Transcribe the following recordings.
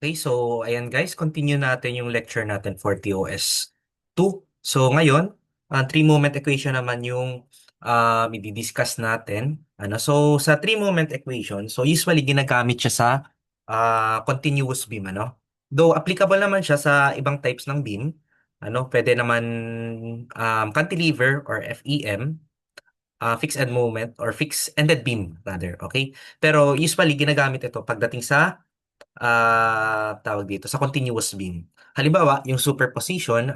Okay, so ayan guys, continue natin yung lecture natin for TOS 2. So ngayon, three-moment equation naman yung i-discuss natin. So sa three-moment equation, so usually ginagamit siya sa continuous beam, ano? Though applicable naman siya sa ibang types ng beam, pwede naman cantilever or FEM, fixed end moment or fixed ended beam rather, okay? Pero usually ginagamit ito pagdating sa tawag dito, sa continuous beam. Halimbawa, yung superposition,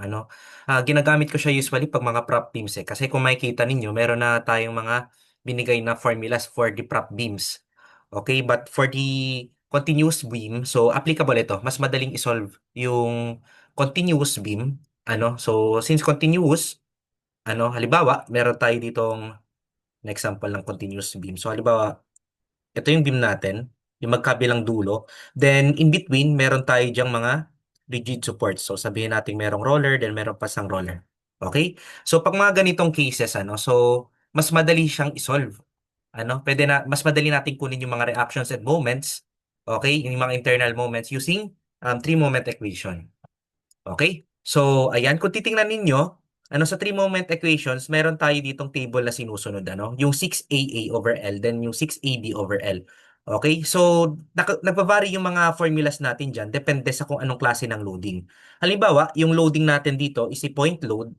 ginagamit ko siya usually pag mga prop beams eh. Kasi kung makikita ninyo, meron na tayong mga binigay na formulas for the prop beams. Okay, but for the continuous beam, so applicable ito. Mas madaling isolve yung continuous beam. So since continuous, halimbawa, meron tayo ditong na example ng continuous beam. So halimbawa, ito yung beam natin, yung magkabilang dulo. Then, in between, meron tayo diyang mga rigid supports. So, sabihin natin merong roller, then meron pa sang roller. Okay? So, pag mga ganitong cases, so, mas madali siyang isolve. Mas madali natin kunin yung mga reactions and moments, okay? Yung mga internal moments using three-moment equation. Okay? So, ayan, kung titingnan ninyo, sa three-moment equations, meron tayo ditong table na sinusunod, yung 6AA over L, then yung 6AB over L. Okay? So, nagbavari yung mga formulas natin dyan, depende sa kung anong klase ng loading. Halimbawa, yung loading natin dito is a point load,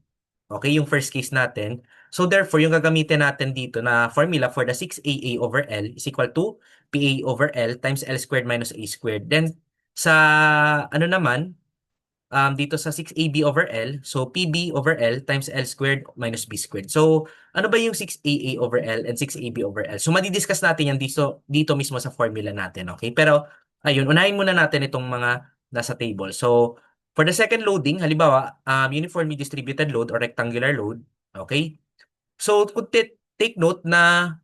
okay, yung first case natin. So, therefore, yung gagamitin natin dito na formula for the 6AA over L is equal to PA over L times L squared minus A squared. Then, sa naman, dito sa 6AB over L, so PB over L times L squared minus B squared. So, ano ba yung 6AA over L and 6AB over L? So, madidiscuss natin yan dito mismo sa formula natin, okay? Pero, ayun, unahin muna natin itong mga nasa table. So, for the second loading, halimbawa, uniformly distributed load or rectangular load, okay? So, kung take note na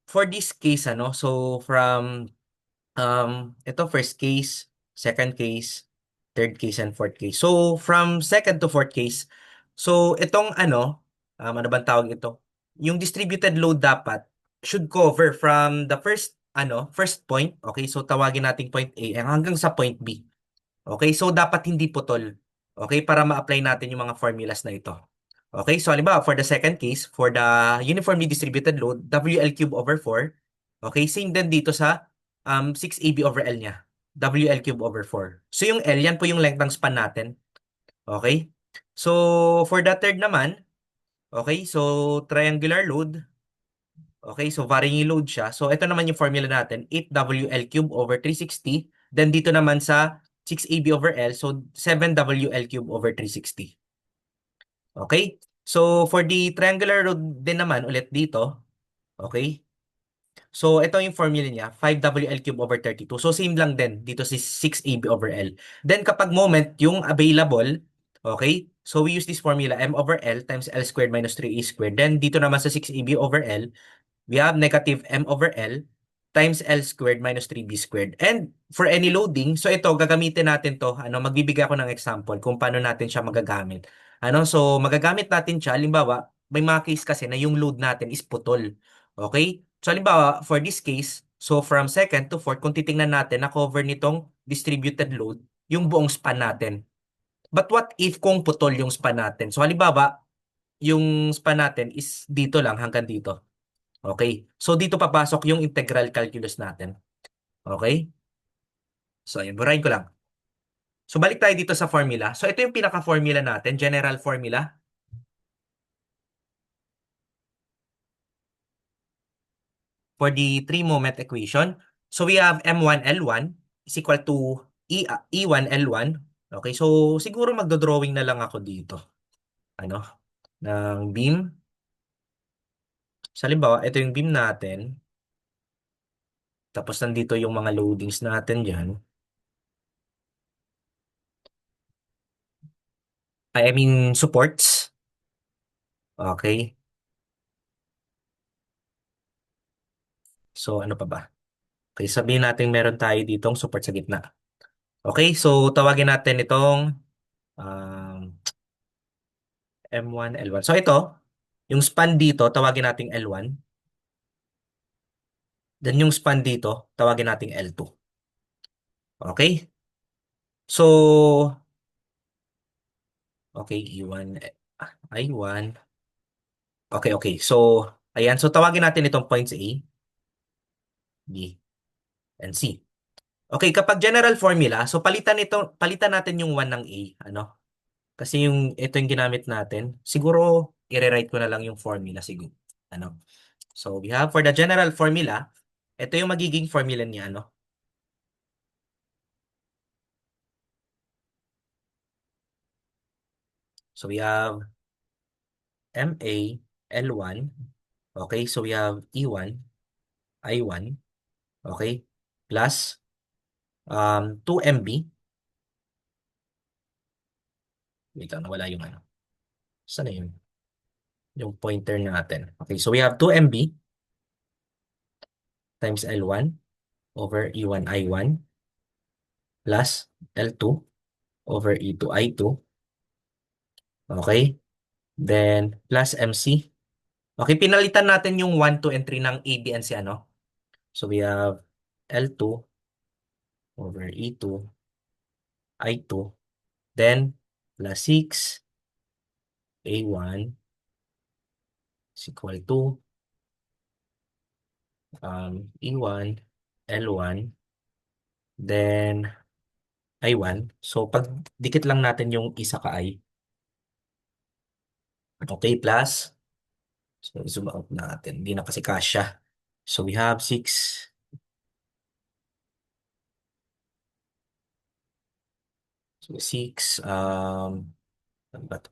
for this case, so from ito first case, second case, third case, and fourth case. So, from second to fourth case, so itong ano bang tawag ito? Yung distributed load dapat should cover from the first point, okay? So, tawagin nating point A hanggang sa point B. Okay? So, dapat hindi putol. Okay? Para ma-apply natin yung mga formulas na ito. Okay? So, halimbawa, for the second case, for the uniformly distributed load, WL cube over 4. Okay? Same din dito sa 6AB over L niya. WL cube over 4. So, yung L, yan po yung length ng span natin. Okay? So, for the third naman, okay? So, triangular load. Okay? So, varying load siya. So, ito naman yung formula natin. 8WL cube over 360. Then, dito naman sa 6AB over L. So, 7WL cube over 360. Okay? So, for the triangular load din naman ulit dito. Okay? So, ito yung formula niya, 5WL cube over 32. So, same lang din dito si 6AB over L. Then, kapag moment, yung available, okay? So, we use this formula, M over L times L squared minus 3A squared. Then, dito naman sa 6AB over L, we have negative M over L times L squared minus 3B squared. And for any loading, so ito, gagamitin natin to, magbibigay ako ng example kung paano natin siya magagamit. So magagamit natin siya, halimbawa, may mga case kasi na yung load natin is putol. Okay? So halimbawa, for this case, so from second to fourth, kung titingnan natin, na-cover nitong distributed load, yung buong span natin. But what if kung putol yung span natin? So halimbawa, yung span natin is dito lang hanggang dito. Okay? So, dito papasok yung integral calculus natin. Okay? So, ayun, burahin ko lang. So, balik tayo dito sa formula. So, ito yung pinaka-formula natin, general formula for the three-moment equation. So, we have M1L1 is equal to E1L1. Okay? So, siguro magdodrawing na lang ako dito. Ng beam. Sa halimbawa, ito yung beam natin. Tapos, nandito yung mga loadings natin dyan. I mean, supports. Okay? So, ano pa ba? Okay, sabihin natin meron tayo ditong support sa gitna. Okay, so tawagin natin itong um, M1, L1. So ito, yung span dito, tawagin nating L1. Then yung span dito, tawagin nating L2. Okay? So, okay, E1, I1. Okay, okay. So, ayan. So, tawagin natin itong points A, B, and C. Okay, kapag general formula, so palitan natin yung 1 ng A, ano? Kasi ito yung ginamit natin. Siguro, i-rewrite ko na lang yung formula siguro. Ano? So, we have for the general formula, ito yung magiging formula niya, ano? So, we have MA, L1. Okay, so we have E1, I1. Okay, plus 2MB. Wait lang, nawala yung ano. Saan na yun? Yung pointer natin. Okay, so we have 2MB times L1 over E1, I1 plus L2 over E2, I2. Okay, then plus MC. Okay, pinalitan natin yung 1, 2, and 3 ng A, B, and C, ano? So we have L2 over E2, I2, then plus 6, A1 is equal to E1, L1, then I1. So pag dikit lang natin yung isa ka I. Okay, plus. So zoom out natin. Hindi na kasi kasya. So we have 6, so 6, ano ba to?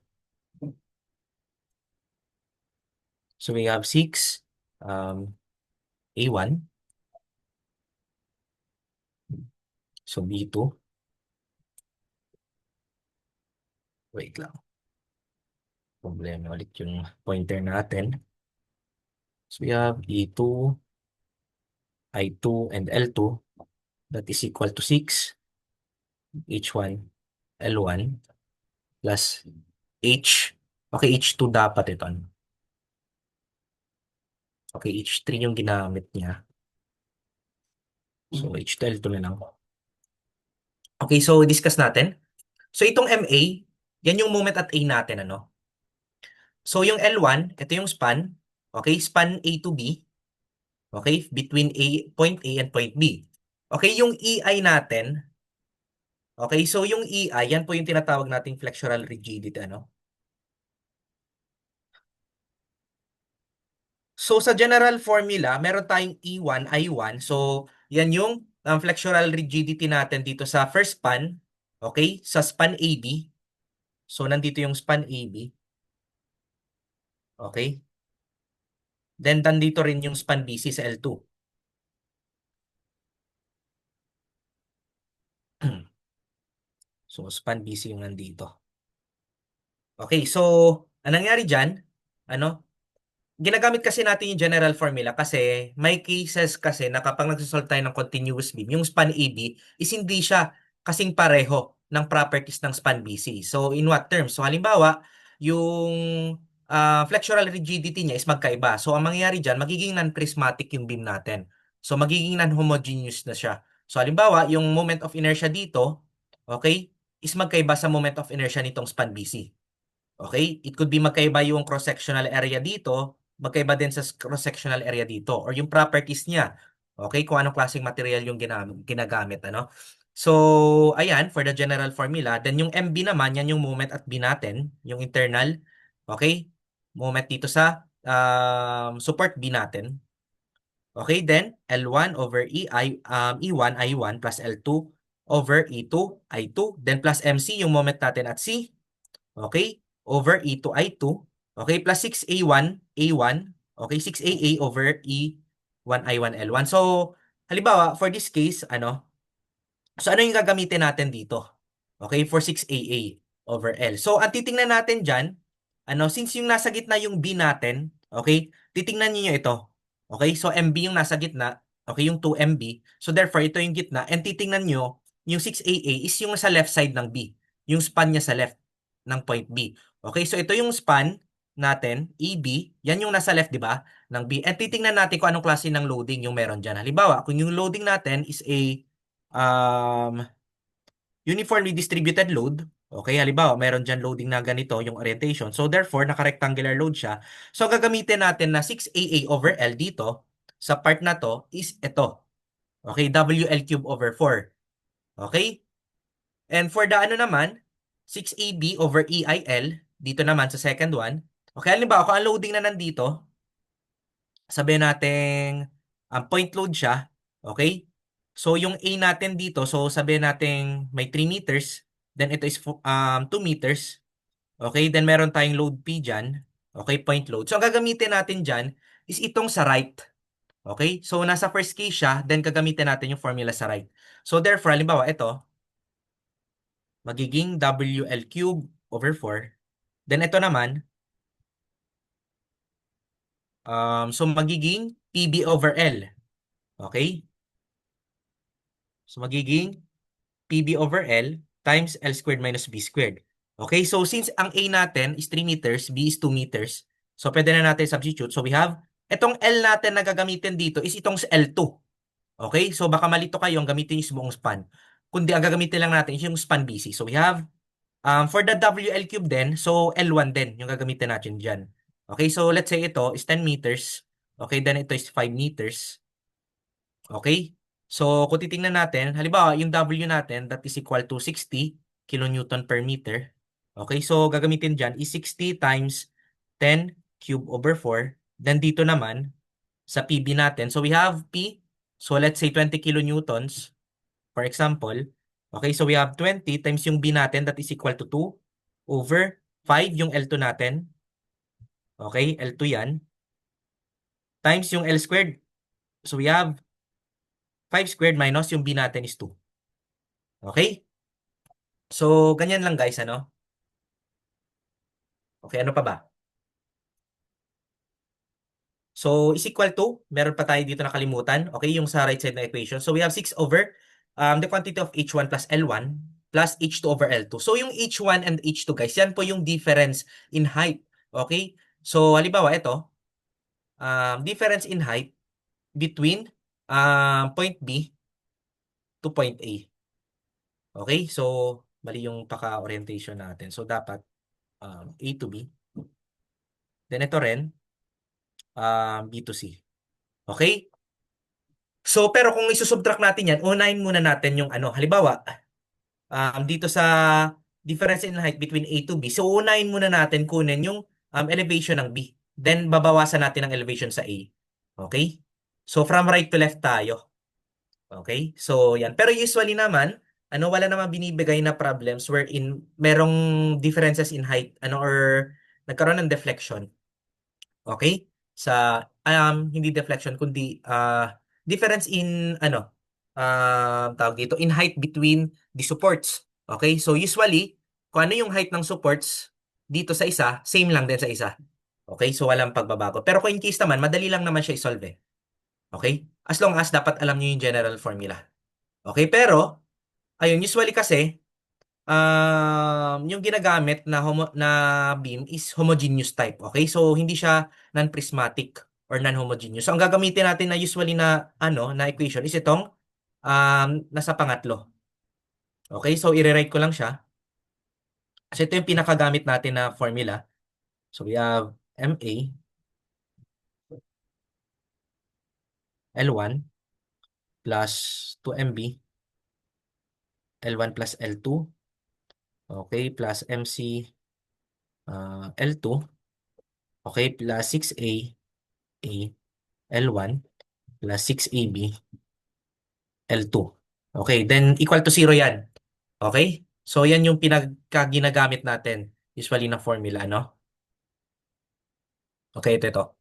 So we have 6, A1. So B2. Wait lang. Problema ulit yung pointer natin. So we have E2, I2, and L2. That is equal to 6, H1, L1, plus H. Okay, H2 dapat ito, ano? Okay, H3 yung ginamit niya. So H2, L2 na lang. Okay, so discuss natin. So itong MA, yan yung moment at A natin, ano? So yung L1, ito yung span. Okay, span A to B. Okay, between point A and point B. Okay, yung EI natin, okay, so yung EI, yan po yung tinatawag nating flexural rigidity, ano? So sa general formula, meron tayong E1, I1. So yan yung flexural rigidity natin dito sa first span, okay, sa span AB. So nandito yung span AB, okay? Then nandito rin yung span BC sa L2. So span BC yung nandito. Okay, so anong nangyari diyan? Ano? Ginagamit kasi natin yung general formula kasi may cases kasi na kapag nagsosolve tayo ng continuous beam, yung span AB is hindi siya kasing pareho ng properties ng span BC. So in what terms? So halimbawa, yung flexural rigidity niya is magkaiba. So ang mangyayari dyan, magiging non-prismatic yung beam natin. So magiging non-homogeneous na siya. So halimbawa, yung moment of inertia dito, okay, is magkaiba sa moment of inertia nitong span BC. Okay? It could be magkaiba yung cross-sectional area dito, magkaiba din sa cross-sectional area dito, or yung properties niya. Okay? Kung anong klaseng material yung ginagamit, ano? So, ayan, for the general formula. Then yung MB naman, yan yung moment at B natin, yung internal. Okay? Moment dito sa support B natin. Okay, then L1 over E1, I1 plus L2 over E2, I2. Then plus MC, yung moment natin at C. Okay? Over E2, I2. Okay? Plus 6A1, A1. Okay? 6AA over E1, I1, L1. So, halimbawa, for this case, ano? So, ano yung gagamitin natin dito? Okay? For 6AA over L. So, ang titingnan natin dyan, ano, since yung nasa gitna yung B natin, okay? Titingnan niyo ito. Okay? So, MB yung nasa gitna. Okay? Yung 2MB. So, therefore, ito yung gitna. And titingnan nyo, yung 6AA is yung sa left side ng B. Yung span niya sa left ng point B. Okay? So, ito yung span natin, EB. Yan yung nasa left, di ba? Ng B. And titingnan natin kung anong klase ng loading yung meron dyan. Halimbawa, kung yung loading natin is a um, uniformly distributed load. Okay, halimbawa, meron dyan loading na ganito yung orientation. So, therefore, naka-rectangular load siya. So, gagamitin natin na 6AA over L dito sa part na to is ito. Okay, WL cube over 4. Okay? And for the ano naman, 6AB over EIL, dito naman sa second one. Okay, halimbawa, kung ang loading na nandito, sabihin natin point load siya. Okay? So, yung A natin dito, so sabihin natin may 3 meters, then ito is 2 meters. Okay? Then meron tayong load P dyan. Okay? Point load. So, ang gagamitin natin dyan is itong sa right. Okay? So, nasa first case siya, then gagamitin natin yung formula sa right. So, therefore, halimbawa, ito, magiging WL cube over 4. Then, ito naman, so magiging PB over L. Okay? So, magiging PB over L times L squared minus B squared. Okay, so since ang A natin is 3 meters, B is 2 meters, so pwede na natin substitute. So we have, itong L natin na gagamitin dito is itong L2. Okay, so baka malito kayo ang gamitin yung buong span. Kundi ang gagamitin lang natin is yung span BC. So we have, for the WL cube din, so L1 din yung gagamitin natin dyan. Okay, so let's say ito is 10 meters. Okay, then ito is 5 meters. Okay? So, kung titingnan natin, halimbawa, yung W natin, that is equal to 60 kilonewton per meter. Okay? So, gagamitin dyan is 60 times 10 cube over 4. Then, dito naman, sa PB natin, so we have P. So, let's say 20 kilonewtons, for example. Okay? So, we have 20 times yung B natin, that is equal to 2 over 5 yung L2 natin. Okay? L2 yan. Times yung L squared. So, we have 5 squared minus yung B natin is 2. Okay? So, ganyan lang guys, ano? Okay, ano pa ba? So, is equal to, meron pa tayo dito nakalimutan. Okay, yung sa right side na equation. So, we have 6 over the quantity of H1 plus L1 plus H2 over L2. So, yung H1 and H2 guys, yan po yung difference in height. Okay? So, halimbawa, ito, difference in height between point B to point A. Okay? So, mali yung paka-orientation natin. So, dapat A to B. Then, ito rin, B to C. Okay? So, pero kung isusubtract natin yan, unahin muna natin yung ano. Halimbawa, dito sa difference in height between A to B. So, unahin muna natin kunin yung elevation ng B. Then, babawasan natin ang elevation sa A. Okay? So, from right to left tayo. Okay? So, yan. Pero usually naman, ano, wala naman binibigay na problems wherein merong differences in height, ano, or nagkaroon ng deflection. Okay? Sa hindi deflection kundi difference in ano tawag dito in height between the supports. Okay? So usually kung ano yung height ng supports dito sa isa, same lang din sa isa. Okay? So walang pagbabago. Pero kung in case naman, madali lang naman siya i-solve eh. Okay? As long as dapat alam niyo yung general formula. Okay? Pero ayun, usually kasi yung ginagamit na na beam is homogeneous type. Okay? So hindi siya non-prismatic or non-homogeneous. So ang gagamitin natin na usually na ano na equation is itong nasa pangatlo. Okay? So i-rewrite ko lang siya. Kasi ito yung pinakagamit natin na formula. So we have MA L1 plus 2MB L1 plus L2. Okay? Plus MC L2. Okay? Plus 6A A L1 plus 6AB L2. Okay, then equal to 0 yan. Okay? So, yan yung pinagkaginagamit natin usually na formula, no? Okay, ito.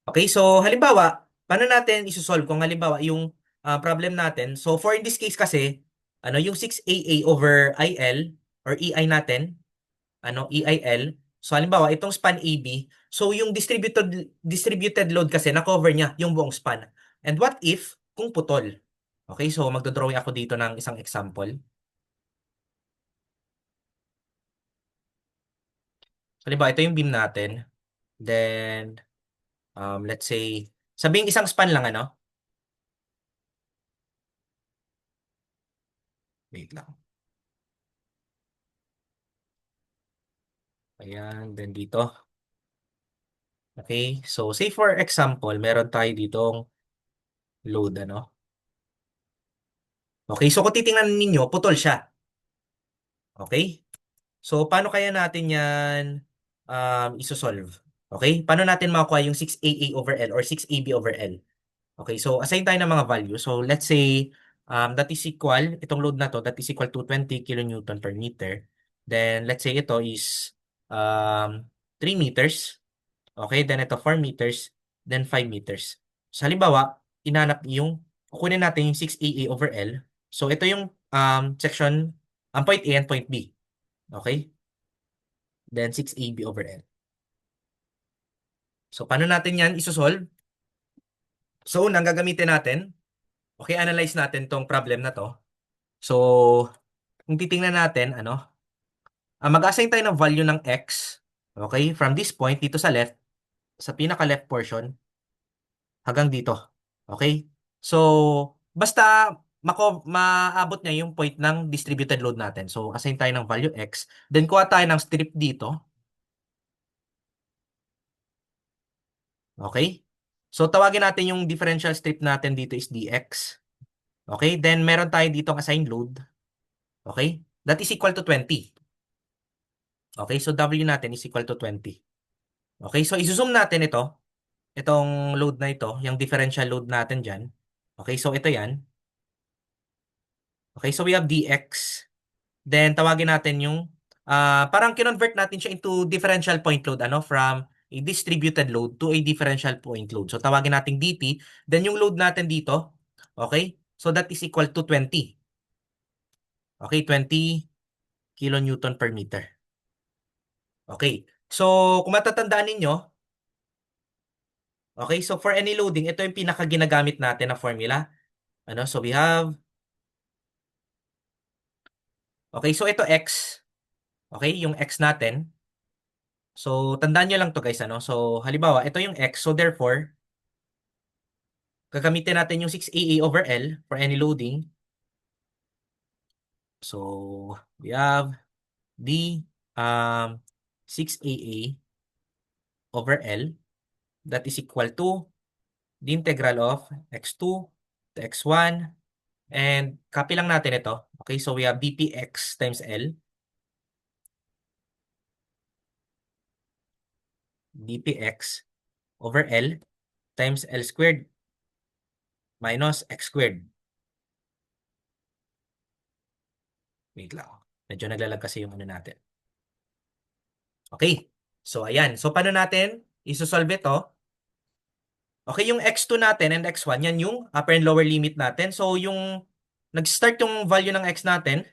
Okay, so halimbawa, paano natin isosolve kung halimbawa yung problem natin? So, for in this case kasi, ano, yung 6AA over IL or EI natin, ano, EIL. So, halimbawa, itong span AB, so yung distributed load kasi na-cover niya yung buong span. And what if kung putol? Okay, so magdodrawing ako dito ng isang example. Halimbawa, ito yung beam natin. Then, let's say, sabing isang span lang, ano? Wait lang. Ayan, then dito. Okay, so say for example, meron tayo ditong load, ano? Okay, so kung titingnan ninyo, putol siya. Okay? So, paano kaya natin yan isosolve? Okay? Paano natin makuha yung 6AA over L or 6AB over L? Okay, so assign tayo ng mga value. So, let's say that is equal, itong load na to, that is equal to 20 kilonewton per meter. Then, let's say ito is 3 meters. Okay, then ito 4 meters, then 5 meters. So, halimbawa, kukunin natin yung 6AA over L. So, ito yung section, ang point A and point B. Okay? Then 6AB over L. So, paano natin yan isosolve? So, unang gagamitin natin, okay, analyze natin tong problem na to. So, kung titingnan natin, mag-assign tayo ng value ng x, okay, from this point dito sa left, sa pinaka-left portion, hanggang dito. Okay? So, basta maabot niya yung point ng distributed load natin. So, assign tayo ng value x. Then, kuha tayo ng strip dito. Okay? So, tawagin natin yung differential strip natin dito is dx. Okay? Then, meron tayo dito ang assigned load. Okay? That is equal to 20. Okay? So, W natin is equal to 20. Okay? So, isusum natin ito. Itong load na ito, yung differential load natin dyan. Okay? So, ito yan. Okay? So, we have dx. Then, tawagin natin yung, parang kinonvert natin siya into differential point load, from a distributed load to a differential point load. So, tawagin natin dt. Then, yung load natin dito, okay? So, that is equal to 20. Okay, 20 kilonewton per meter. Okay. So, kung matatandaan ninyo, okay, so for any loading, ito yung pinaka ginagamit natin na formula. So we have, okay, so ito x. Okay, yung x natin. So, tandaan nyo lang to guys, So, halimbawa, ito yung x. So, therefore, gagamitin natin yung 6AA over L for any loading. So, we have the 6AA over L that is equal to the integral of x2 to x1 and copy lang natin ito. Okay, so we have dpx times L dpx over L times L squared minus x squared. Wait lang. Medyo naglalag kasi yung natin. Okay. So, ayan. So, paano natin isosolve ito? Okay, yung x2 natin and x1, yan yung upper and lower limit natin. So, nag-start yung value ng x natin.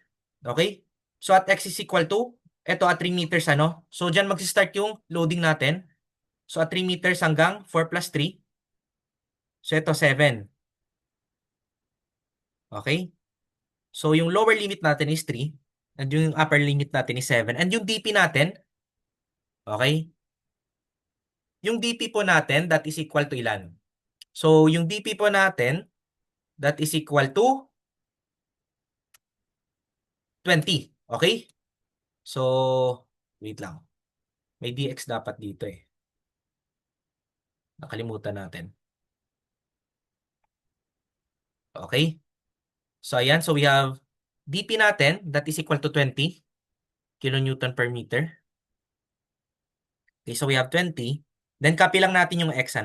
Okay? So, at x is equal to, ito at 3 meters, So, dyan mag-start yung loading natin. So, at 3 meters hanggang 4 plus 3. So, ito 7. Okay? So, yung lower limit natin is 3. And yung upper limit natin is 7. And yung dp natin, okay? Yung dp po natin, that is equal to ilan? So, yung dp po natin, that is equal to 20. Okay? So, wait lang. May dx dapat dito eh. Nakalimutan natin. Okay? So, ayan. So, we have dp natin, that is equal to 20 kilonewton per meter. Okay, so we have 20. Then, copy lang natin yung x,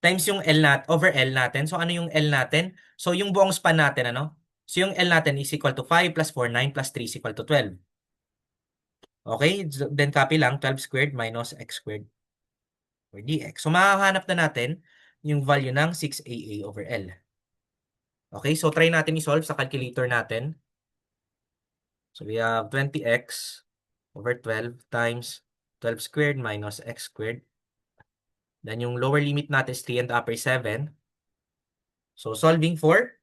Times yung over L natin. So, ano yung L natin? So, yung buong span natin, So, yung L natin is equal to 5 plus 4, 9 plus 3 is equal to 12. Okay? Then, copy lang. 12 squared minus x squared or dx. So, mahahanap na natin yung value ng 6AA over L. Okay? So, try natin i-solve sa calculator natin. So, we have 20x over 12 times 12 squared minus x squared. Then, yung lower limit natin is 3 and upper 7. So, solving for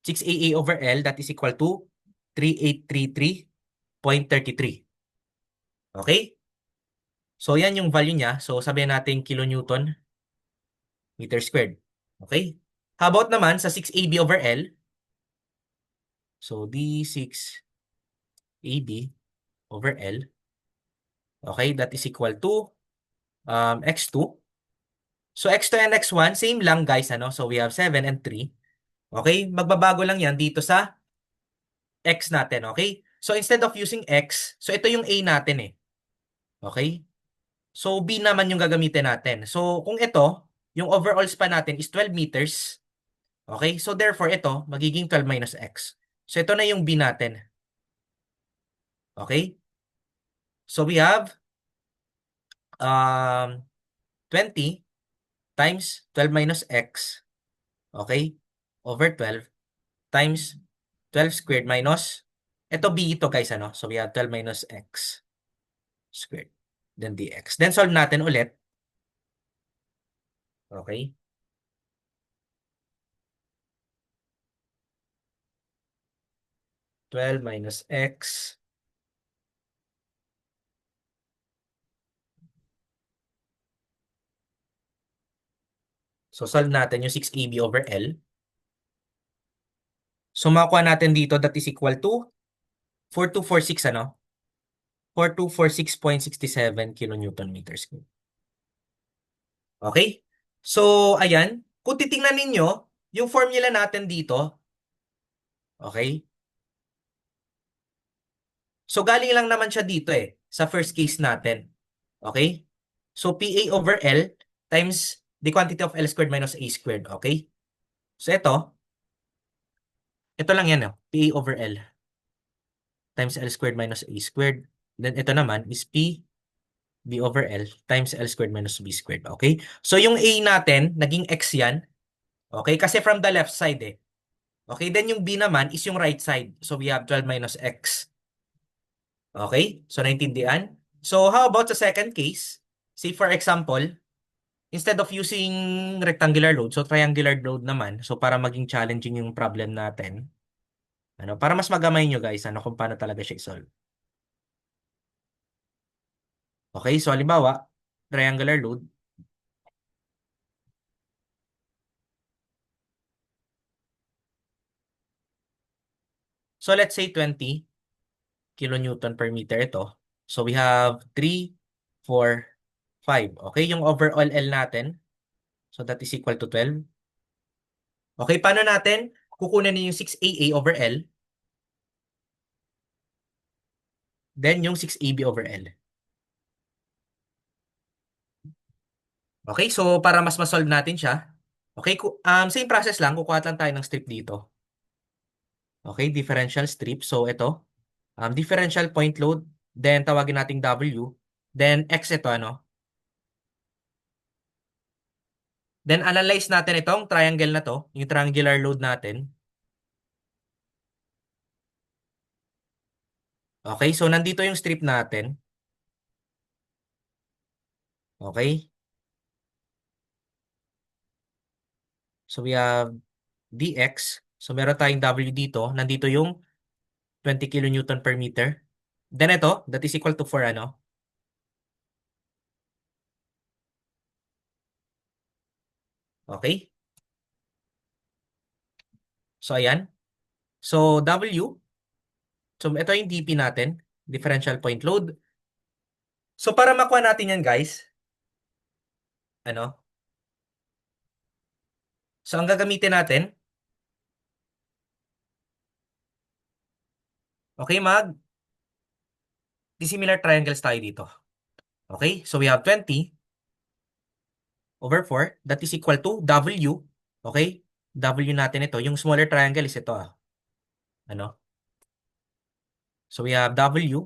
6AA over L, that is equal to 3833.33. Okay? So, yan yung value niya. So, sabihin natin kilonewton meter squared. Okay? How about naman sa 6AB over L? So, D6AB over L. Okay? That is equal to x2. So, x2 and x1, same lang guys. Ano? So, we have 7 and 3. Okay? Magbabago lang yan dito sa x natin. Okay? So, instead of using x, so ito yung a natin eh. Okay? So, b naman yung gagamitin natin. So, kung ito, yung overall span natin is 12 meters. Okay? So, therefore, ito, magiging 12 minus x. So, ito na yung b natin. Okay? So, we have um, 20 times 12 minus x. Okay? Over 12 times 12 squared minus, ito b ito guys, ano? So, we have 12 minus x squared. Then dx. Then, solve natin ulit. Okay? 12 minus x. So, solve natin yung 6AB over L. So, makuha natin dito that is equal to 4246, ano? 4246.67 kilonewton meters cube. Okay? So, ayan. Kung titingnan ninyo, yung formula natin dito, okay? So, galing lang naman siya dito eh, sa first case natin. Okay? So, PA over L times the quantity of L squared minus A squared. Okay? So, ito lang yan, oh. PA over L times L squared minus A squared. Then, ito naman is P B over L times L squared minus B squared. Okay? So, yung A natin, naging X yan. Okay? Kasi from the left side eh. Okay? Then, yung B naman is yung right side. So, we have 12 minus X. Okay? So, naintindihan? So, how about sa second case? Say, for example, instead of using rectangular load, so triangular load naman. So, para maging challenging yung problem natin. Ano, para mas magamay nyo guys, ano, kung paano talaga siya i-solve. Okay? So, halimbawa, triangular load. So, let's say 20 kilonewton per meter ito. So, we have 3, 4, 5. Okay? Yung overall L natin. So, that is equal to 12. Okay? Paano natin kukunin yung 6AA over L? Then, yung 6AB over L. Okay? So, para mas ma-solve natin siya. Okay? Same process lang. Kukuha lang tayo ng strip dito. Okay? Differential strip. So, ito. Differential point load. Then, tawagin nating W. Then, X ito, ano? Then, analyze natin itong triangle na to. Yung triangular load natin. Okay, so nandito yung strip natin. Okay? So we have dx. So meron tayong W dito. Nandito yung 20 kilonewton per meter. Then ito, that is equal to 4 ano? Okay? So ayan. So W. So ito yung dp natin. Differential point load. So para makuha natin yan guys. Ano? So ang gagamitin natin. Okay, dissimilar triangles tayo dito. Okay? So we have 20 over 4. That is equal to W. Okay? W natin ito. Yung smaller triangle is ito ah. Ano? So we have W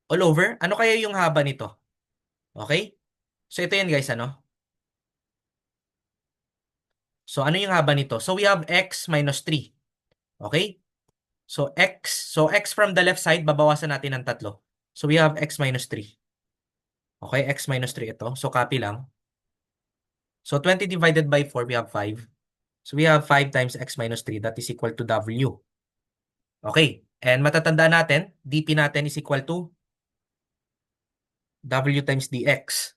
all over. Ano kaya yung haba nito? Okay? So ito yan guys, ano? So ano yung haba nito? So we have X minus 3. Okay? So X from the left side, babawasan natin ng tatlo. So we have X minus 3. Okay? X minus 3 ito. So copy lang. So 20 divided by 4, we have 5. So we have 5 times X minus 3. That is equal to W. Okay? And matatanda natin, DP natin is equal to W times dx.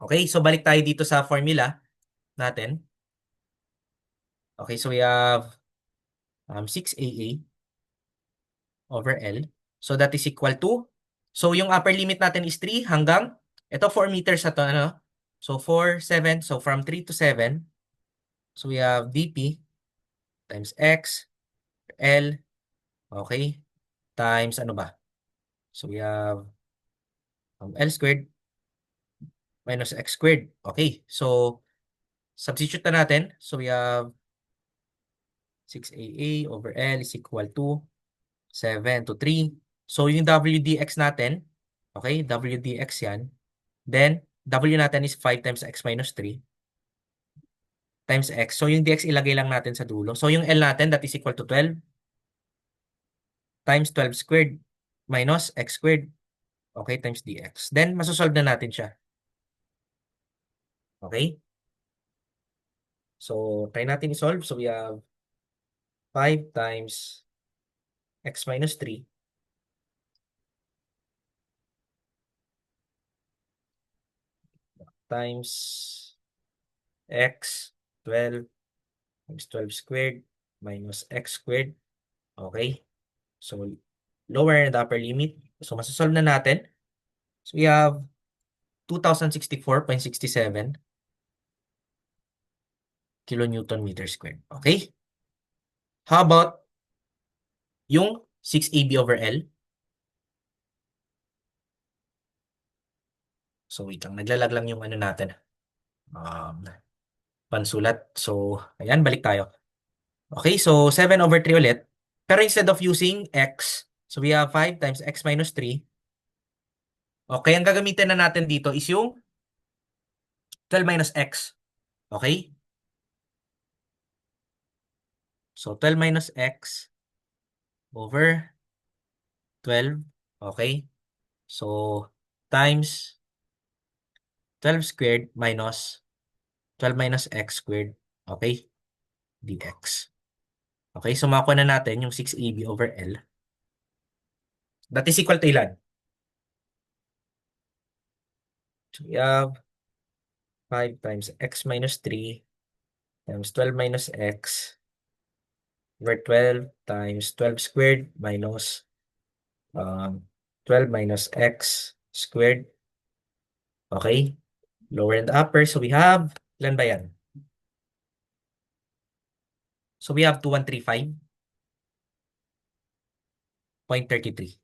Okay, so balik tayo dito sa formula natin. Okay, so we have 6AA over L. So that is equal to, so yung upper limit natin is 3 hanggang, ito 4 meters na to, ano? So 4, 7, so from 3 to 7, so we have dp times x, L, okay, times ano ba? So we have L squared minus x squared. Okay, so substitute na natin. So we have 6AA over L is equal to 7 to 3. So yung W dx natin, okay, W dx yan. Then, W natin is 5 times x minus 3 times x. So yung dx ilagay lang natin sa dulo. So yung L natin, that is equal to 12 times 12 squared minus x squared. Okay, times dx. Then, masosolve na natin siya. Okay? So, try natin i-solve. So, we have 5 times x minus 3 times x 12 times 12 squared minus x squared. Okay? So, lower the upper limit. So, masosolve na natin. So, we have 2064.67 kilonewton meter squared. Okay? How about yung 6AB over L? So, wait lang. Naglalag lang yung ano natin. Um, Pansulat. So, ayan, balik tayo. Okay, so 7 over 3 ulit. Pero instead of using x, so we have 5 times x minus 3. Okay, ang gagamitin na natin dito is yung 12 minus x. Okay? So 12 minus x over 12. Okay? So times 12 squared minus 12 minus x squared. Okay? Dx. Okay, so makuha na natin yung 6AB over L. That is equal to ilan? So we have 5 times x minus 3 times 12 minus x over 12 times 12 squared minus 12 minus x squared. Okay? Lower and upper. So we have, ilan ba yan? So we have 2135.33.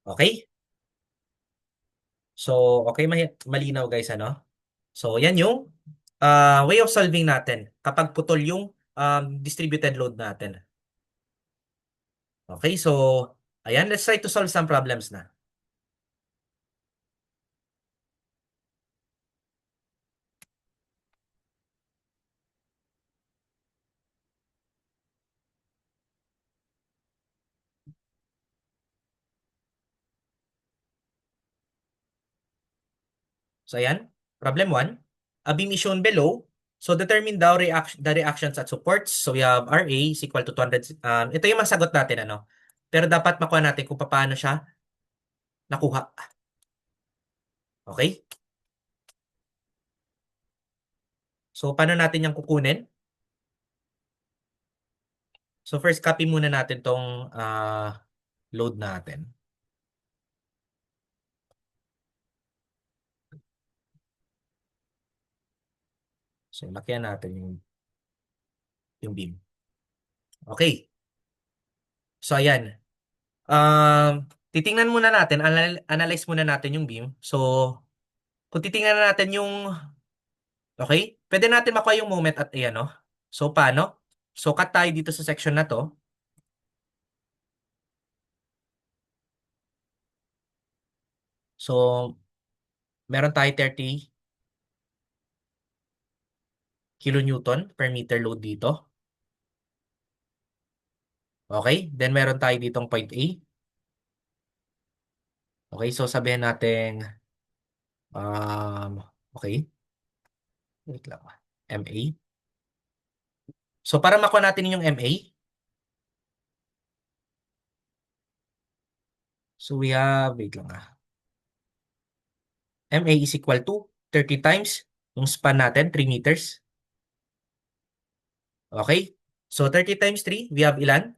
Okay? So, okay, malinaw guys, ano? So, yan yung way of solving natin kapag putol yung distributed load natin. Okay, so, ayan, let's try to solve some problems na. So, ayan, problem 1. A beam is shown below. So, determine the reactions at supports. So, we have RA is equal to 200. Ito yung masagot natin, ano? Pero dapat makuha natin kung paano siya nakuha. Okay? So, paano natin yung kukunin? So, first copy muna natin tong load natin. So, lakyan natin yung beam. Okay. So, ayan. Titingnan muna natin, analyze muna natin yung beam. So, kung titingnan natin yung, okay, pwede natin makuha yung moment at ayan, no? So, paano? So, cut tayo dito sa section na to. So, meron tayo 30 kilonewton per meter load dito. Okay? Then, meron tayo ditong point A. Okay, so sabihin natin, okay, wait lang, MA. So, para makuha natin yung MA, So we have, wait lang MA is equal to 30 times yung span natin, 3 meters. Okay? So 30 times 3, we have ilan?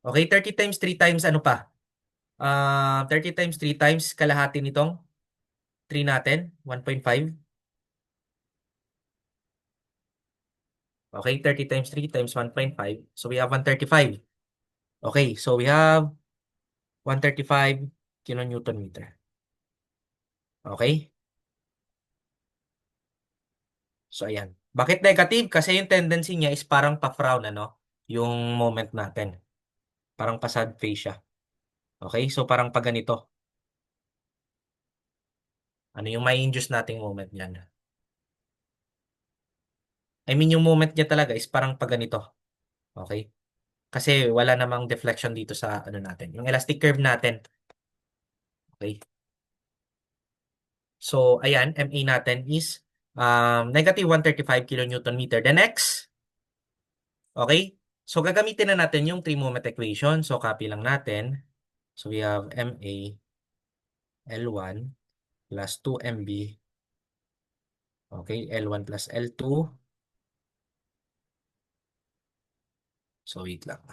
Okay, 30 times 3 times ano pa? 30 times 3 times kalahati nitong 3 natin, 1.5. Okay, 30 times 3 times 1.5. So we have 135. Okay, so we have 135 kilonewton meter. Okay? So ayan. Bakit negative? Kasi yung tendency niya is parang pa-frown, ano? Yung moment natin. Parang pa-sad face siya. Okay? So parang pa ganito. Ano yung may induce nating moment niyan? I mean, yung moment niya talaga is parang pa ganito. Okay? Kasi wala namang deflection dito sa ano natin. Yung elastic curve natin. Okay? So, ayan, MA natin is negative 135 kilonewton meter. The next, okay? So, gagamitin na natin yung 3-moment equation. So, copy lang natin. So, we have MA L1 plus 2MB. Okay, L1 plus L2. So, wait lang.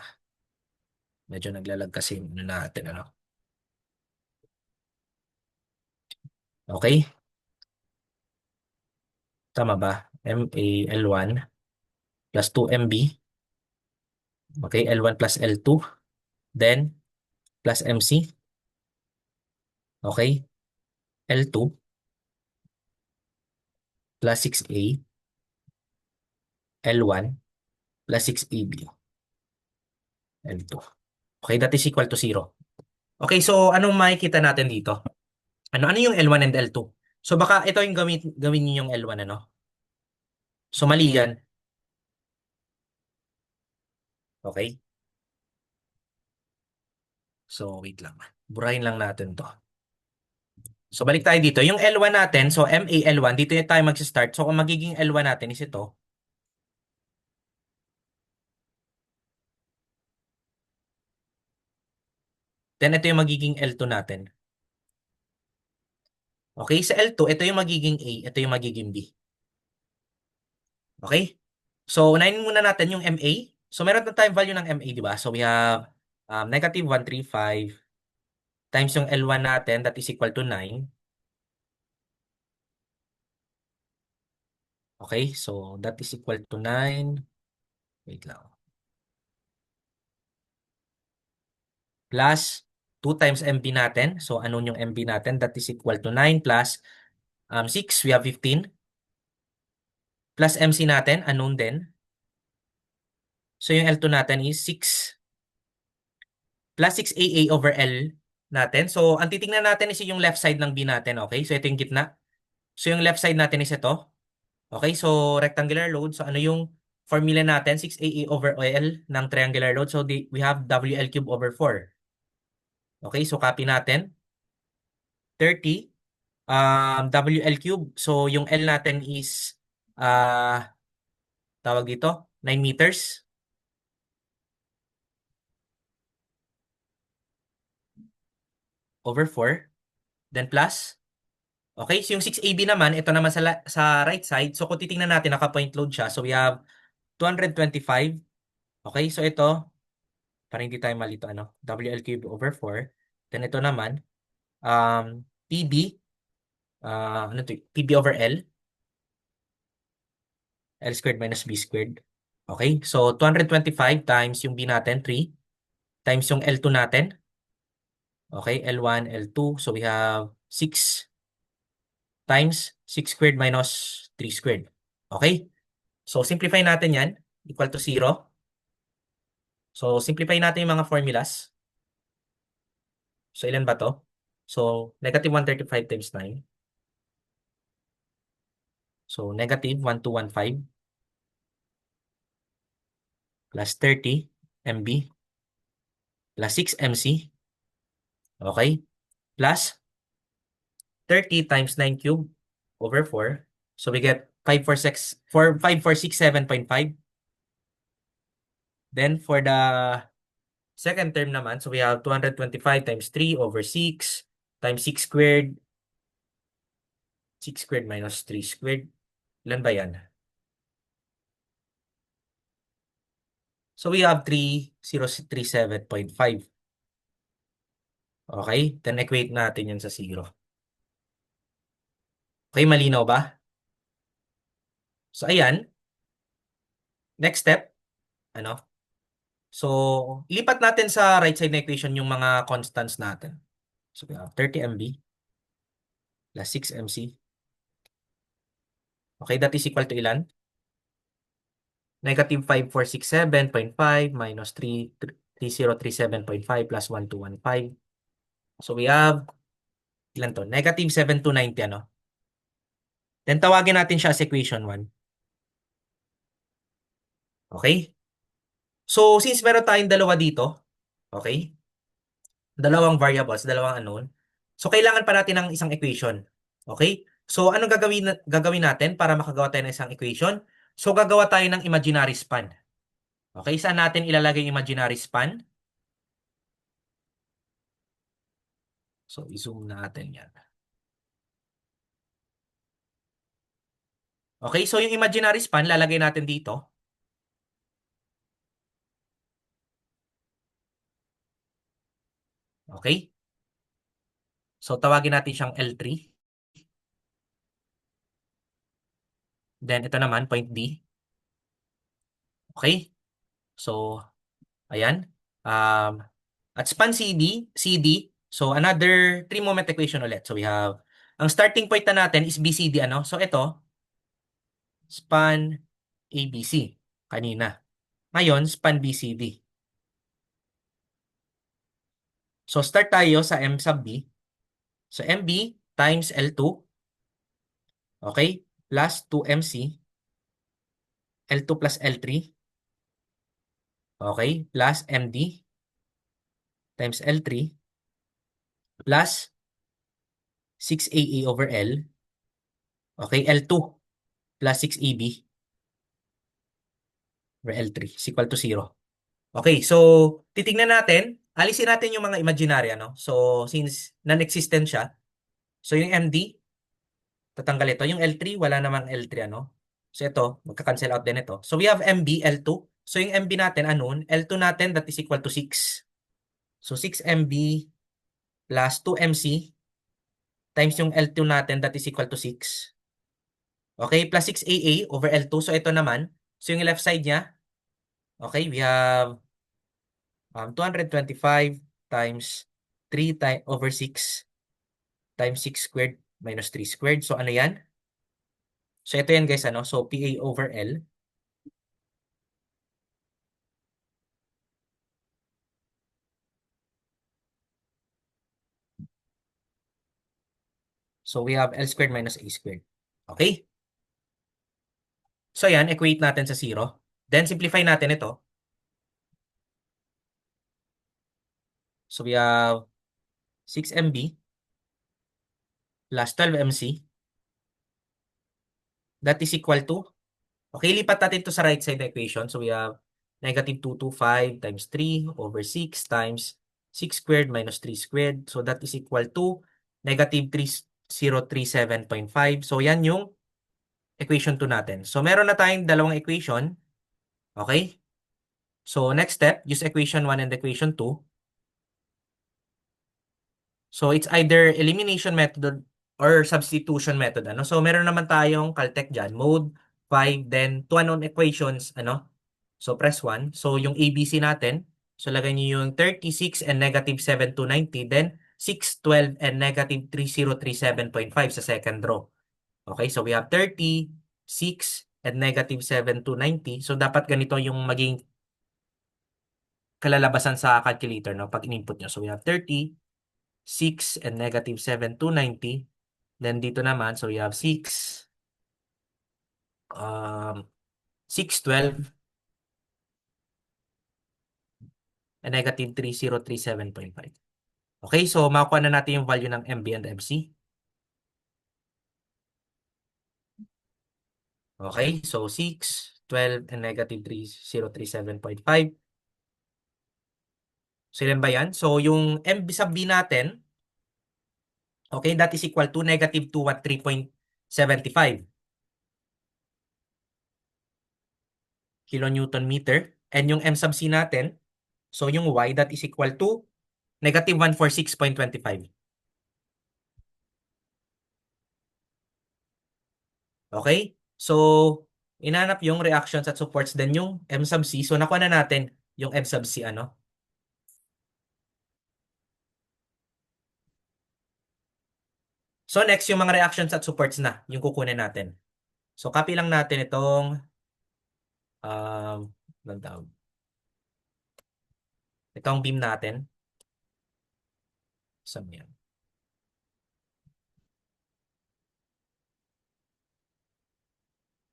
Medyo naglalag kasi yung ano natin, ano? Okay, tama ba? MA L1 plus 2MB. Okay, L1 plus L2. Then, plus MC. Okay, L2 plus 6A. L1 plus 6AB. L2. Okay, that is equal to 0. Okay, so anong makikita natin dito? Ano yung L1 and L2? So baka ito yung gawin niyo yung L1, ano? So mali yan. Okay? So wait lang. Burahin lang natin to. So balik tayo dito. Yung L1 natin, so MAL1, dito yung tayo mag-start. So kung magiging L1 natin is ito. Then ito yung magiging L2 natin. Okay, sa L2, ito yung magiging A, ito yung magiging B. Okay? So unahin muna natin yung MA. So meron na tayong value ng MA, di ba? So we have negative 135 times yung L1 natin, that is equal to 9. Okay, so that is equal to 9. Wait lang. Plus 2 times MB natin. So ano yung MB natin? That is equal to 9 plus 6. We have 15. Plus MC natin, unknown din. So yung L2 natin is 6 plus 6AA over L natin. So ang titingnan natin is yung left side ng B natin. Okay, so ito yung gitna. So yung left side natin is ito. Okay, so rectangular load. So ano yung formula natin? 6AA over L ng triangular load. So we have WL cube over 4. Okay, so copy natin. 30. WL cube. So yung L natin is tawag dito, 9 meters over 4. Then plus. Okay, so yung 6AB naman, ito naman sa right side. So kung titingnan natin, naka-point load siya. So we have 225. Okay, so ito, para hindi tayo malito, ano, WL cube over 4. Then ito naman, PB, ano to, PB over L, L squared minus B squared. Okay, so 225 times yung B natin, 3, times yung L2 natin. Okay, L1, L2. So we have 6 times 6 squared minus 3 squared. Okay? So simplify natin yan. Equal to 0. So simplify natin yung mga formulas. So ilan ba to? So negative 135 times 9. So negative 1215 plus 30 MB plus 6 MC. Okay? Plus 30 times 9 cube over 4. So we get 5467.5. Then for the Second term naman, so we have 225 times 3 over 6 times 6 squared. 6 squared minus 3 squared. Ilan ba yan? So we have 3037.5. Okay? Then equate natin yan sa 0. Okay, malinaw ba? So ayan, next step, ano? So, lipat natin sa right side na equation yung mga constants natin. So we have 30 MB plus 6 MC. Okay, that is equal to ilan? Negative 5467.5 minus 3037.5 plus 1215. So we have, ilan to? Negative 7290, ano? Then tawagin natin siya as equation 1. Okay? So since meron tayong dalawa dito, okay? Dalawang variables, dalawang unknown. So kailangan pa natin ng isang equation. Okay? So anong gagawin natin para makagawa tayo ng isang equation? So gagawa tayo ng imaginary span. Okay, saan natin ilalagay yung imaginary span? So i-zoom natin yan. Okay, so yung imaginary span lalagay natin dito. Okay? So tawagin natin siyang L3. Then ito naman, point D. Okay? So, ayan. Um, at span CD. So, another three-moment equation ulit. So, we have, ang starting point na natin is BCD, ano? So, ito, span ABC, kanina. Ngayon, span BCD. So, start tayo sa M sub B. So, MB times L2, okay? Plus 2MC, L2 plus L3, okay? Plus MD times L3, plus 6AA over L, okay? L2 plus 6AB over L3 is equal to 0. Okay, so titignan natin, alisin natin yung mga imaginary, ano? So, since non-existent siya, so yung MD, tatanggal ito. Yung L3, wala namang L3, ano? So ito, magka-cancel out din ito. So we have MB, L2. So yung MB natin, anon? L2 natin, that is equal to 6. So 6MB plus 2MC times yung L2 natin, that is equal to 6. Okay, plus 6AA over L2. So ito naman, so yung left side niya, okay, we have 225 times 3 over 6 times 6 squared minus 3 squared. So ano yan? So ito yan guys, ano? So PA over L. So we have L squared minus A squared. Okay? So yan, equate natin sa 0. Then simplify natin ito. So we have 6MB plus 12MC. That is equal to, okay, lipat natin to sa right side na equation. So we have negative 225 times 3 over 6 times 6 squared minus 3 squared. So that is equal to negative 3037.5. So yan yung equation 2 natin. So meron na tayong dalawang equation. Okay? So next step, use equation 1 and equation 2. So it's either elimination method or substitution method, ano? So meron naman tayong Caltech diyan, mode 5, then two unknown equations, ano? So press 1. So yung ABC natin, so lagay niyo yung 36 and negative 7290, then 612 and negative 3037.5 sa second row. Okay, so we have 36 and negative 7290. So dapat ganito yung maging kalalabasan sa calculator, no, pag in-input nyo. So we have 36 and negative 7290. Then dito naman, so we have 612 and negative 3037.5. Okay, so makuha na natin yung value ng MB and MC. Okay, so 6, 12, and negative 3037.5. So, ilan ba yan? So, yung M sub B natin, okay, that is equal to negative 213.75 kilonewton meter. And yung M sub C natin, so yung Y, that is equal to negative 146.25. Okay? So, inanap yung reactions at supports din yung M sub C. So, nakuha na natin yung M sub C, ano? So, next, yung mga reactions at supports na, yung kukunin natin. So, copy lang natin itong, anong tawag? Itong beam natin. Saan yan?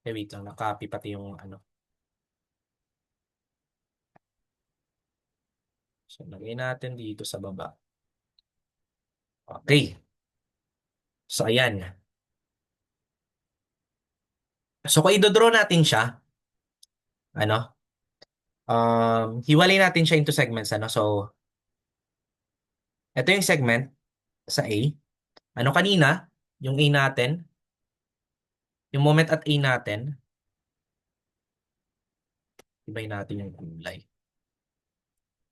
Wait lang, na-copy pati yung ano. So, lagay natin dito sa baba. Okay. So, ayan. So, kung i-draw natin siya, ano, hiwalay natin siya into segments, ano. So, ito yung segment sa A. Ano kanina, yung A natin, yung moment at A natin, ibay natin yung kulay.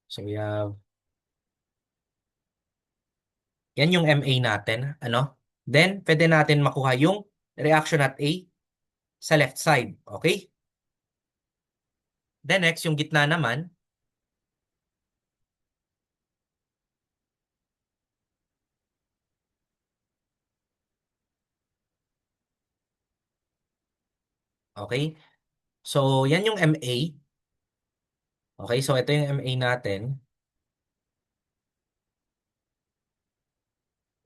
So, we have, yan yung MA natin, ano. Then, pwede natin makuha yung reaction at A sa left side. Okay? Then, next, yung gitna naman, okay? So, yan yung MA. Okay, so ito yung MA natin.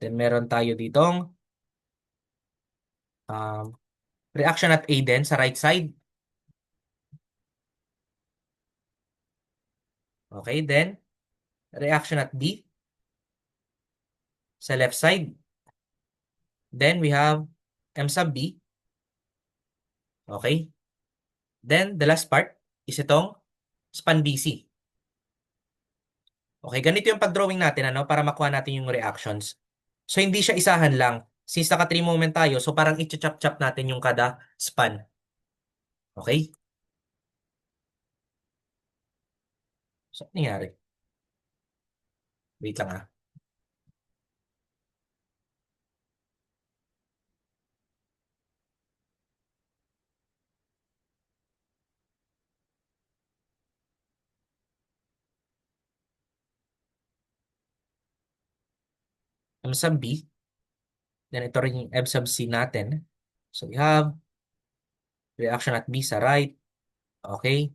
Then meron tayo ditong um, reaction at A din sa right side. Okay, then reaction at B sa left side. Then we have M sub B. Okay. Then the last part is itong span BC. Okay, ganito yung pag-drawing natin, ano, para makuha natin yung reactions. So hindi siya isahan lang. Since naka 3 moment tayo, so parang i-chop-chop natin yung kada span. Okay? So, ano nangyari? Wait lang ah. M sub B. Then ito rin yung M sub C natin. So we have reaction at B sa right. Okay.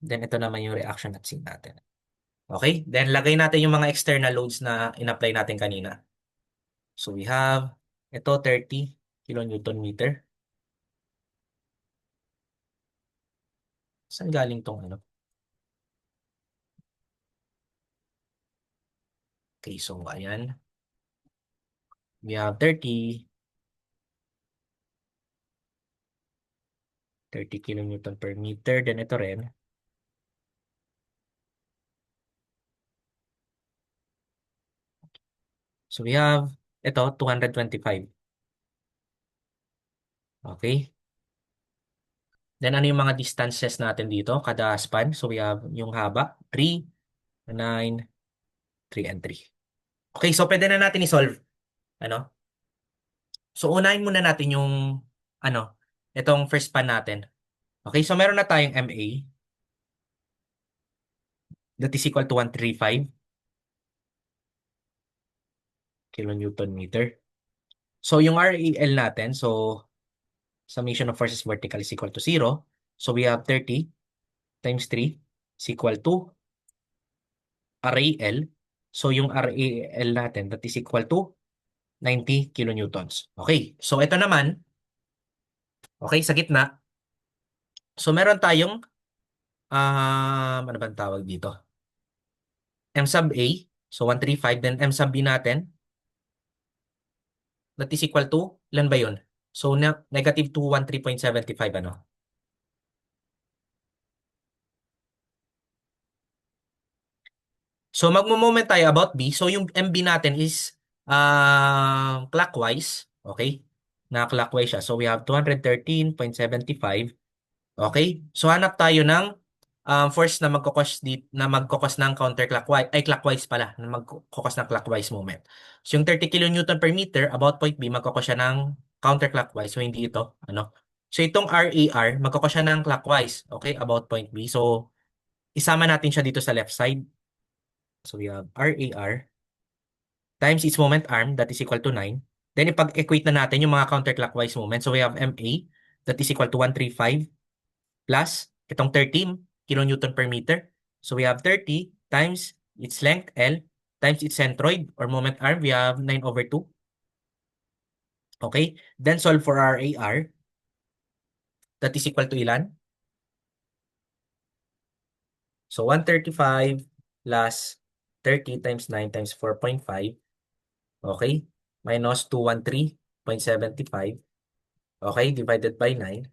Then ito naman yung reaction at C natin. Okay. Then lagay natin yung mga external loads na in-apply natin kanina. So we have ito 30 kilonewton meter. Saan galing tong ano? Okay, so ayan. We have 30 kilonewton per meter. Then ito rin. So we have ito 225. Okay. Then ano yung mga distances natin dito? Kada span. So we have yung haba 3, 9, 3, and 3. Okay, so pwede na natin i-solve. Ano? So unahin muna natin yung ano, itong first span natin. Okay, so meron na tayong MA that is equal to 135 kilonewton meter. So yung REL natin, so summation of forces vertical is equal to 0. So we have 30 times 3 is equal to RAL. So yung RAL natin that is equal to 90 kilonewtons. Okay, so ito naman, okay, sa gitna. So meron tayong, ano bang tawag dito? M sub A, so 135, then M sub B natin, that is equal to, ilan ba yun? So negative 213.75, ano? So magmo-moment tayo about B. So yung MB natin is clockwise. Okay? Na clockwise siya. So we have 213.75. Okay? So hanap tayo ng force na magkokos ng counterclockwise ay clockwise pala na magkokos ng clockwise moment. So yung 30 kilonewton per meter about point B magkokos siya ng counterclockwise. So hindi ito, ano? So itong RAR magkokos siya ng clockwise, okay, about point B. So isama natin siya dito sa left side. So we have RAR times its moment arm that is equal to 9. Then ipag-equate na natin yung mga counterclockwise moment. So we have MA that is equal to 135 plus itong 13 kilonewton per meter. So we have 30 times its length L times its centroid or moment arm. We have 9 over 2. Okay? Then solve for our AR. That is equal to ilan? So 135 plus 30 times 9 times 4.5. Okay? Minus 213.75. Okay? Divided by 9.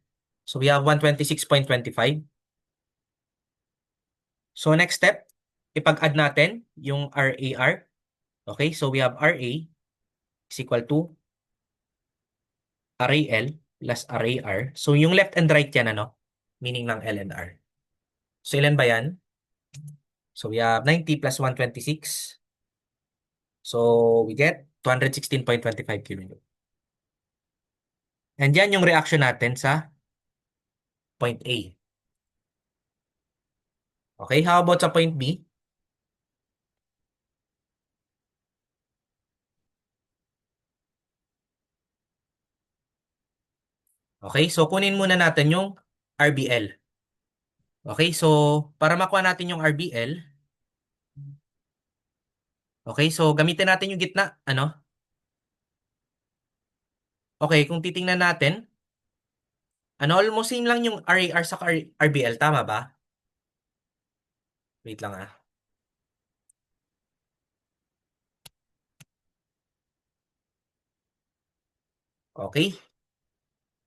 So we have 126.25. So next step, ipag-add natin yung RAR. Okay? So we have RA is equal to array L plus array R. So yung left and right yan, ano? Meaning ng L and R. So ilan ba yan? So we have 90 plus 126. So we get 216.25 kilonewton. And yan yung reaction natin sa point A. Okay, how about sa point B? Okay, so kunin muna natin yung RBL. Okay, so para makuha natin yung RBL, okay, so gamitin natin yung gitna, ano? Okay, kung titingnan natin, ano, almost same lang yung RAR sa RBL, tama ba? Wait lang ah. Okay,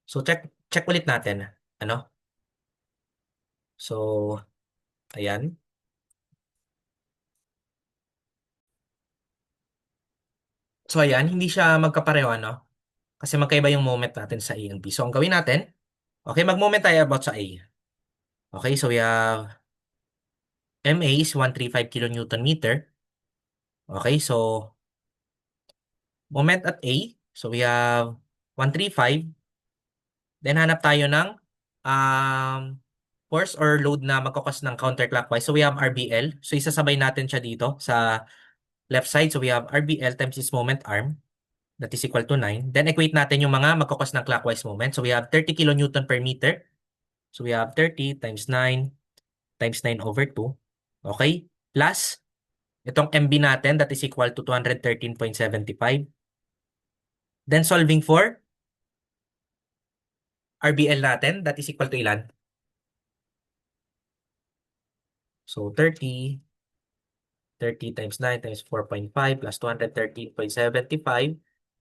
so check ulit natin. Ano? So, ayan. So, ayan, hindi siya magkapareho, ano? Kasi magkaiba yung moment natin sa A and B. So, ang gawin natin, okay, mag-moment tayo about sa A. Okay, so we have MA is 135 kilonewton meter. Okay, so moment at A. So, we have 135. Then, hanap tayo ng um, force or load na magkakos ng counterclockwise. So, we have RBL. So, isasabay natin siya dito sa left side. So, we have RBL times its moment arm. That is equal to 9. Then equate natin yung mga magkakos ng clockwise moment. So we have 30 kilonewton per meter. So we have 30 times 9 times 9 over 2. Okay? Plus, itong MB natin, that is equal to 213.75. Then solving for RBL natin, that is equal to ilan? So 30 times 9 times 4.5 plus 213.75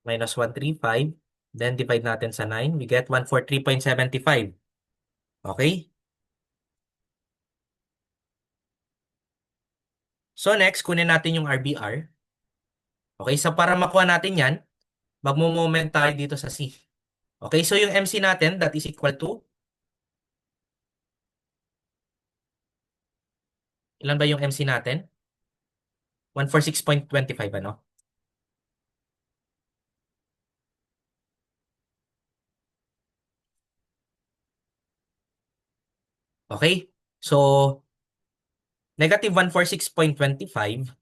minus 135. Then divide natin sa 9, we get 143.75. Okay? So next, kunin natin yung RBR. Okay, so para makuha natin yan, magmo-moment tayo dito sa C. Okay, so yung MC natin, that is equal to, ilan ba yung MC natin? 146.25, ano? Okay, so negative 146.25.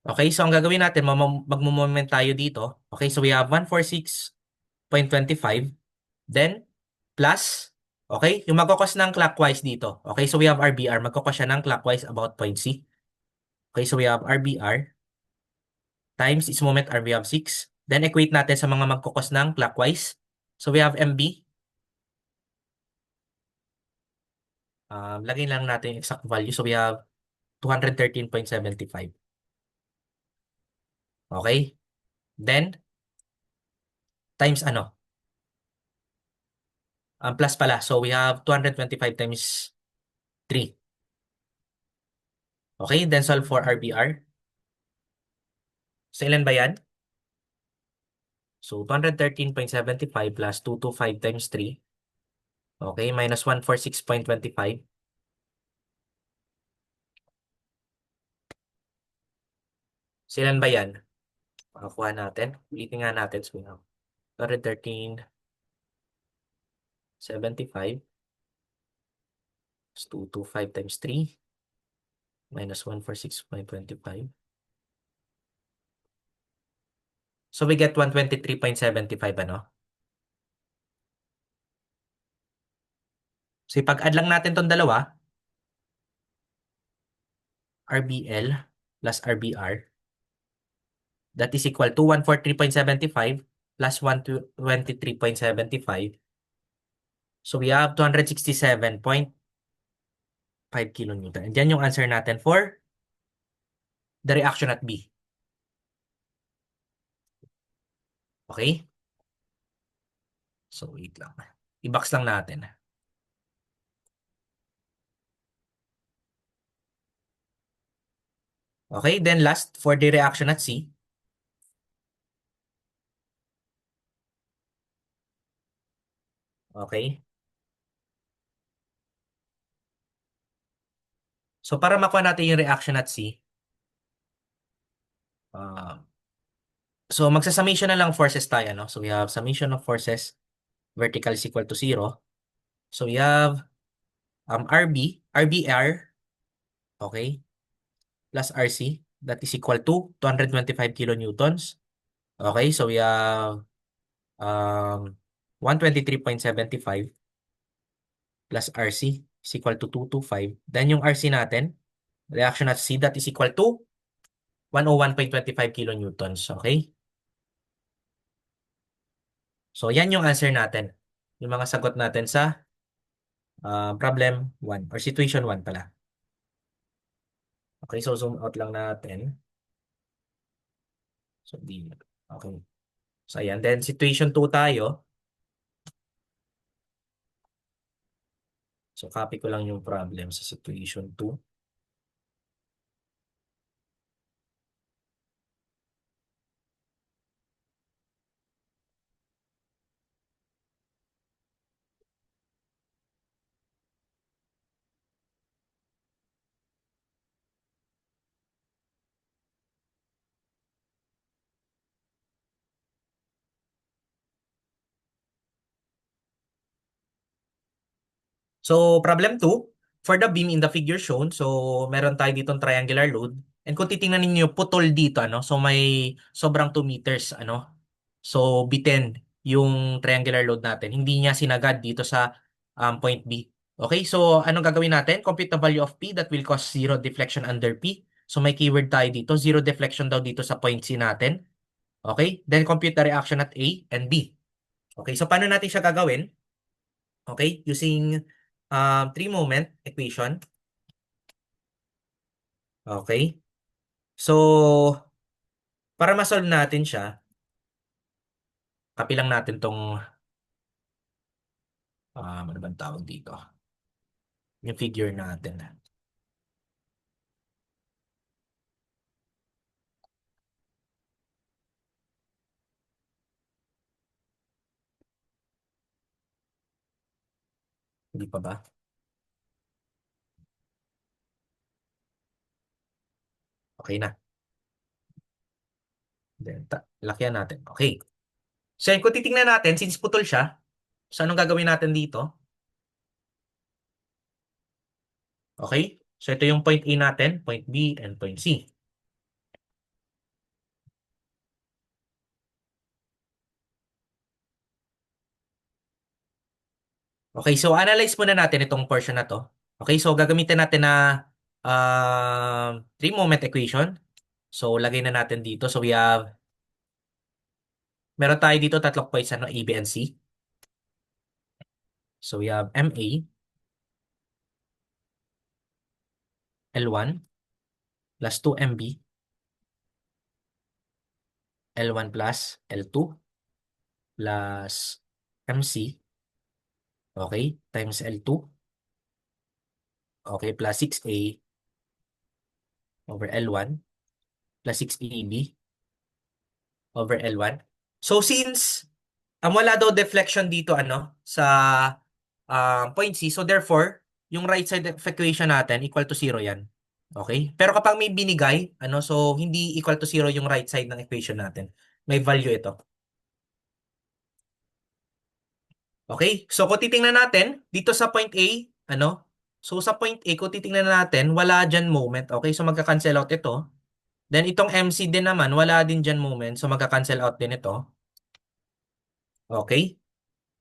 Okay, so ang gagawin natin, magmo-moment tayo dito. Okay, so we have 146.25. Then, plus, okay, yung magkakos ng clockwise dito. Okay, so we have RBR, magkakos siya ng clockwise about point C. Okay, so we have RBR times its moment R, we have 6. Then equate natin sa mga magkukos ng clockwise. So we have MB. Lagay lang natin yung exact value. So we have 213.75. Okay? Then, times ano? Plus pala. So we have 225 times 3. Okay, then solve for RBR. So, ilan ba yan? So, 213.75 plus 225 times 3. Okay, minus 146.25. So, ilan ba yan? Makakuha natin. Ulitin nga natin. So, we have 213.75 plus 225 times 3 minus 146.25. So, we get 123.75, ano? So, ipag-add lang natin tong dalawa, RBL plus RBR. That is equal to 143.75 plus 123.75. So, we have 267.5 kilonewton. And yan yung answer natin for the reaction at B. Okay? So, wait lang. I-box lang natin. Okay, then last for the reaction at C. Okay. So, para makuha natin yung reaction at C, uh, so magsa-summation na lang forces tayo, no? So, we have summation of forces vertical is equal to 0. So, we have RBR, okay, plus RC, that is equal to 225 kilonewtons. Okay, so we have um, 123.75 plus RC is equal to 225. Then yung RC natin, reaction at C, that is equal to 101.25 kilonewtons. Okay? So, yan yung answer natin. Yung mga sagot natin sa problem 1 or situation 1 pala. Okay, so zoom out lang natin. So, di. Okay. So, ayan. Then, situation 2 tayo. So, copy ko lang yung problem sa situation 2. So, problem 2, for the beam in the figure shown, so meron tayo ditong triangular load. And kung titingnan ninyo, putol dito, ano? So, may sobrang 2 meters, ano? So, bitin yung triangular load natin. Hindi niya sinagad dito sa point B. Okay, so anong gagawin natin? Compute the value of P that will cause zero deflection under P. So, may keyword tayo dito. Zero deflection daw dito sa point C natin. Okay, then compute the reaction at A and B. Okay, so paano natin siya gagawin? Okay, using three-moment equation. Okay. So, para ma-solve natin siya, copy lang natin tong, ano bang tawag dito? Yung figure natin. Hindi pa ba? Okay na. Then, lakyan natin. Okay. So, kung titingnan natin, since putol siya, so anong gagawin natin dito? Okay. So, ito yung point A natin, point B, and point C. Okay, so analyze muna natin itong portion na to. Okay, so gagamitin natin na three-moment equation. So, lagay na natin dito. So, we have, meron tayo dito tatlong points, ano, A, B, and C. So, we have MA, L1, plus 2MB, L1 plus L2, plus MC, okay, times L2, okay, plus 6A, over L1 plus 6AB over L1. So since wala daw deflection dito sa point C, so therefore, yung right side of equation natin equal to 0 yan. Okay? Pero kapag may binigay, so hindi equal to 0 yung right side ng equation natin. May value ito. Okay? So kung titingnan natin dito sa point A, so sa point A, kung titingnan natin, wala dyan moment. Okay? So magka-cancel out ito. Then itong MC din naman, wala din dyan moment. So magka-cancel out din ito. Okay?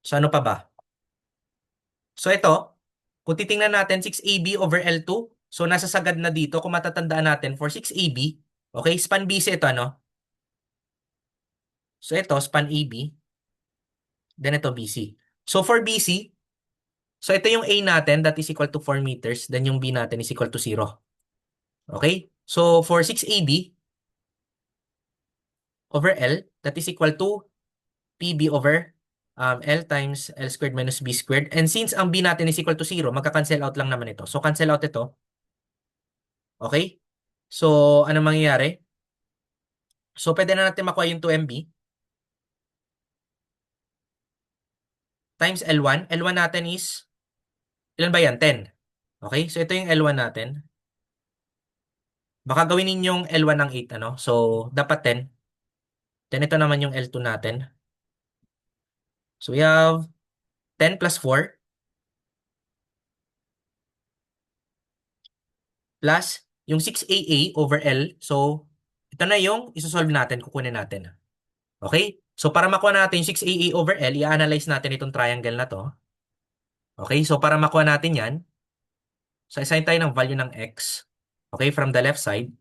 So ano pa ba? So ito, kung titingnan natin 6AB over L2, so nasa sagad na dito kung matatandaan natin for 6AB, okay, span BC ito So ito, span AB, then ito BC. So for BC, so ito yung A natin that is equal to 4 meters, then yung B natin is equal to 0. Okay? So for 6AB over L, that is equal to PB over L times L squared minus B squared. And since ang B natin is equal to 0, magka-cancel out lang naman ito. So cancel out ito. Okay? So ano mangyayari? So pwede na natin makuha yung 2MB times L1. L1 natin is, ilan ba yan? 10. Okay? So ito yung L1 natin. Baka gawin ninyong L1 ng 8, So dapat 10. Then ito naman yung L2 natin. So we have 10 plus 4 plus yung 6AA over L. So ito na yung isosolve natin, kukunin natin. Okay? So para makuha natin yung 6AA over L, i-analyze natin itong triangle na to. Okay? So para makuha natin yan, so assign tayo ng value ng X. Okay? From the left side.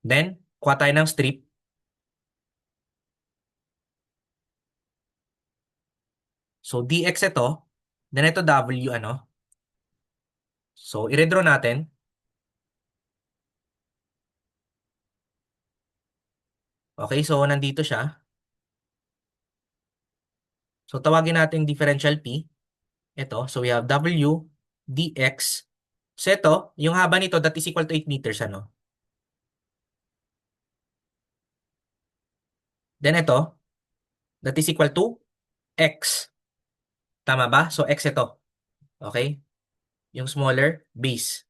Then, kuha tayo ng strip. So dx ito, then ito w So i-redraw natin. Okay, so nandito siya. So tawagin natin differential P. Ito, so we have w dx. So ito, yung haba nito that is equal to 8 meters Then ito, that is equal to x. Tama ba? So x ito. Okay? Yung smaller base.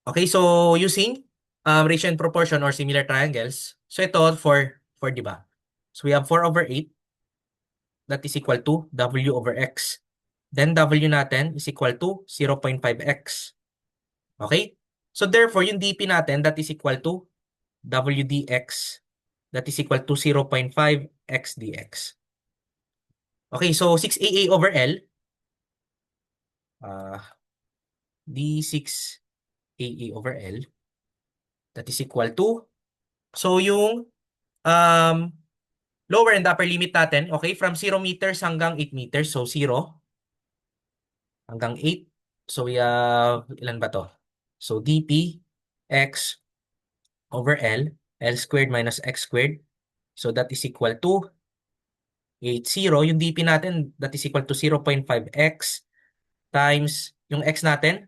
Okay, so using ratio and proportion or similar triangles. So ito for 'di ba? So we have 4 over 8 that is equal to w over x. Then w natin is equal to 0.5x. Okay? So therefore, yung dp natin that is equal to w dx that is equal to 0.5x dx. Okay, so 6AA over L uh, d6AA over L that is equal to, so yung um, lower and upper limit natin, okay, from 0 meters hanggang 8 meters. So 0 hanggang 8. So we have, ilan ba to? So dp x over L squared minus x squared. So that is equal to 80. Yung dp natin, that is equal to 0.5x times yung x natin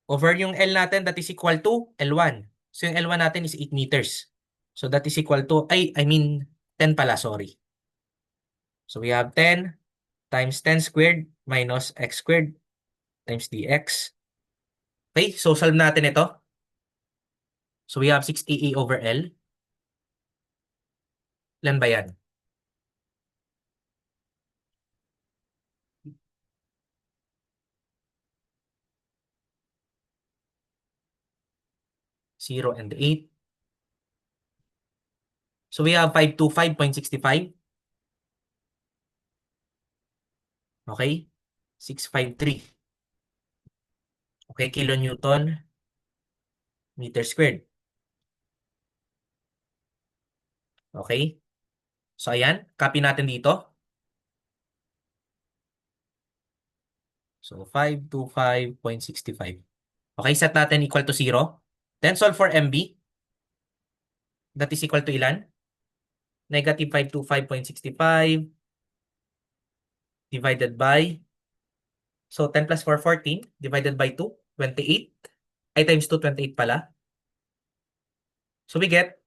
over yung L natin, that is equal to L1. So yung L1 natin is 8 meters. So that is equal to, I mean 10 pala, sorry. So we have 10 times 10 squared minus x squared times dx. Okay, so solve natin ito. So we have 6AA over L. Ilan ba yan? Zero and 8. So we have 525.65. Okay? 653. Okay, kilonewton meter squared. Okay? So ayan, copy natin dito. So 525.65. Okay, set natin equal to 0. Then solve for MB. That is equal to ilan? Negative 525.65 divided by, so 10 plus 4, 14, divided by 2, 28. Ay, times 2, 28 pala. So we get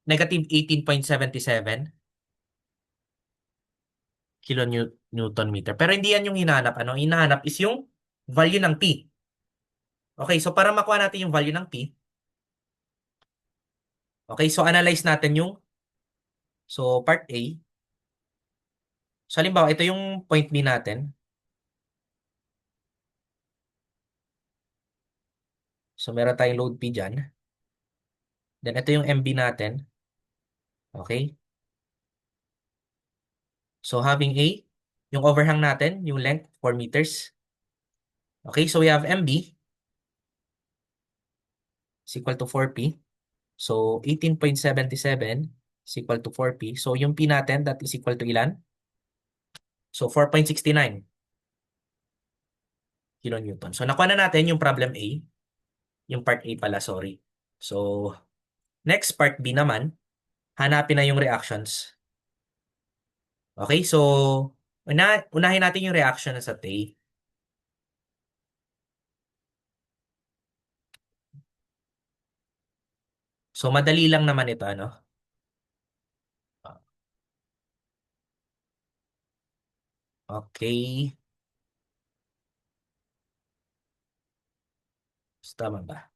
negative 18.77 kilonewton meter. Pero hindi yan yung hinahanap. Ano? Ang hinahanap is yung value ng P. Okay, so para makuha natin yung value ng P, okay, so analyze natin yung, so part A. So halimbawa, ito yung point B natin. So meron tayong load P dyan. Then ito yung MB natin. Okay. So having A, yung overhang natin, yung length, 4 meters. Okay, so we have MB is equal to 4P. So 18.77 is equal to 4P. So yung P natin, that is equal to ilan? So 4.69 kilonewton. So nakuha na natin yung problem A. Yung part A pala, sorry. So next part B naman, hanapin na yung reactions. Okay, so unahin natin yung reaction sa A. So madali lang naman ito, ano? Okay. Tama ba?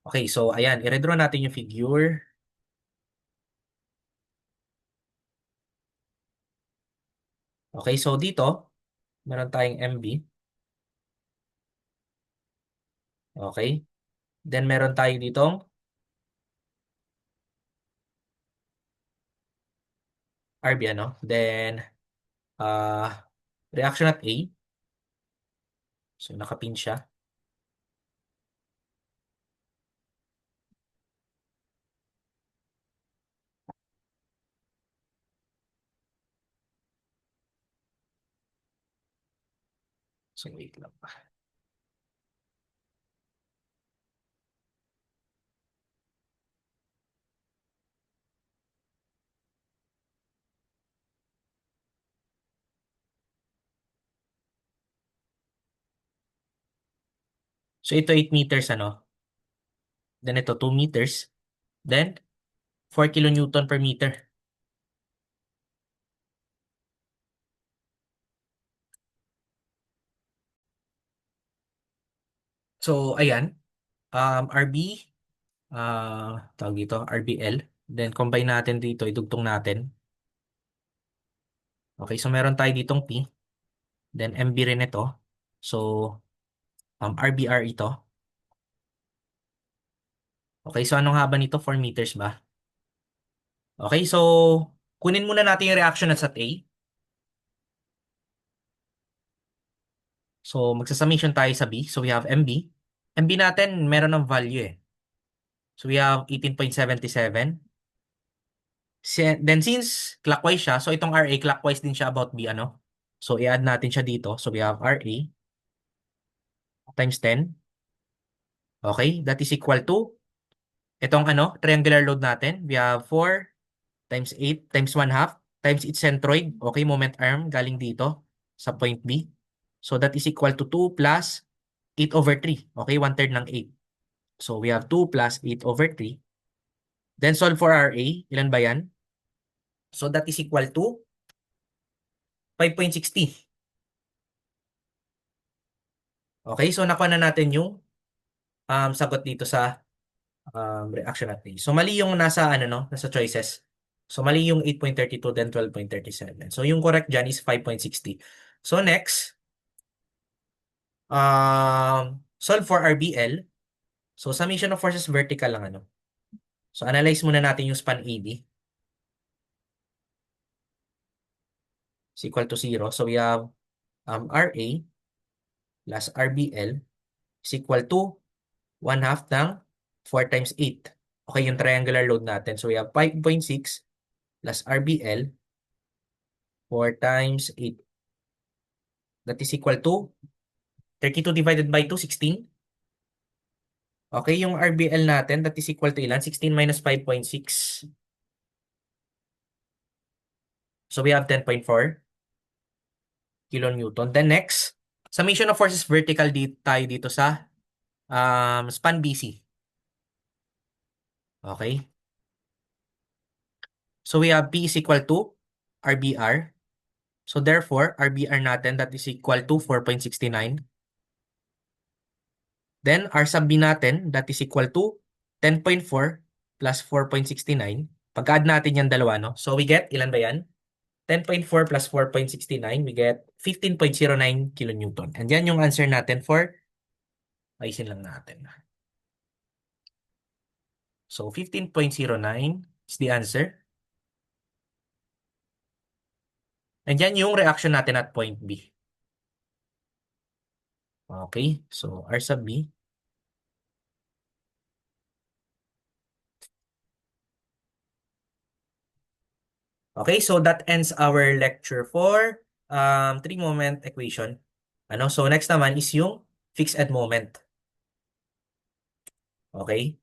Okay, so ayan, i-redraw natin yung figure. Okay, so dito, meron tayong MB. Okay. Then meron tayo ditong RB, ano? Then, uh, reaction at A. So, nakapin siya. So, wait lang pa. So, ito 8 meters, ano? Then, ito 2 meters. Then, 4 kilonewton per meter. So, ayan. RB, tawag dito, RBL. Then, combine natin dito, idugtong natin. Okay, so meron tayo ditong P. Then, MB rin ito. So, RBR ito. Okay, so anong haba nito? 4 meters ba? Okay, so kunin muna natin yung reaction at A. So magsa-summation tayo sa B. So we have MB. MB natin meron ng value eh. So we have 18.77. Then since clockwise siya, so itong RA clockwise din siya about B, ano? So i-add natin siya dito. So we have RA times 10. Okay, that is equal to itong ano, triangular load natin. We have 4 times 8 times 1 half times its centroid. Okay, moment arm galing dito sa point B. So that is equal to 2 plus 8 over 3. Okay, 1/3 ng 8. So we have 2 plus 8 over 3. Then solve for RA. Ilan ba yan? So that is equal to 5.60. Okay, so nakuha na natin yung sagot dito sa reaction at A. So mali yung nasa ano no, nasa choices. So mali yung 8.32 then 12.37. So yung correct dyan is 5.60. So next, solve for RBL. So summation of forces vertical lang ano. So analyze muna natin yung span AB is equal to 0. So we have RA plus RBL is equal to 1 half ng 4 times 8. Okay, yung triangular load natin. So we have 5.6 plus RBL 4 times 8. That is equal to 32 divided by 2, 16. Okay, yung RBL natin, that is equal to ilan? 16 minus 5.6. So we have 10.4 kilonewton. Then next, Summation of forces vertical tayo dito sa span BC. Okay? So we have P is equal to RBR. So therefore, RBR natin that is equal to 4.69. Then R sub B natin that is equal to 10.4 plus 4.69. Pag-add natin yung dalawa, no? So we get, ilan ba yan? 10.4 plus 4.69, we get 15.09 kilonewton. And yan yung answer natin for, ayusin lang natin. So 15.09 is the answer. And yan yung reaction natin at point B. Okay, so R sub B. Okay, so that ends our lecture for three-moment equation. So next naman is yung fixed moment. Okay?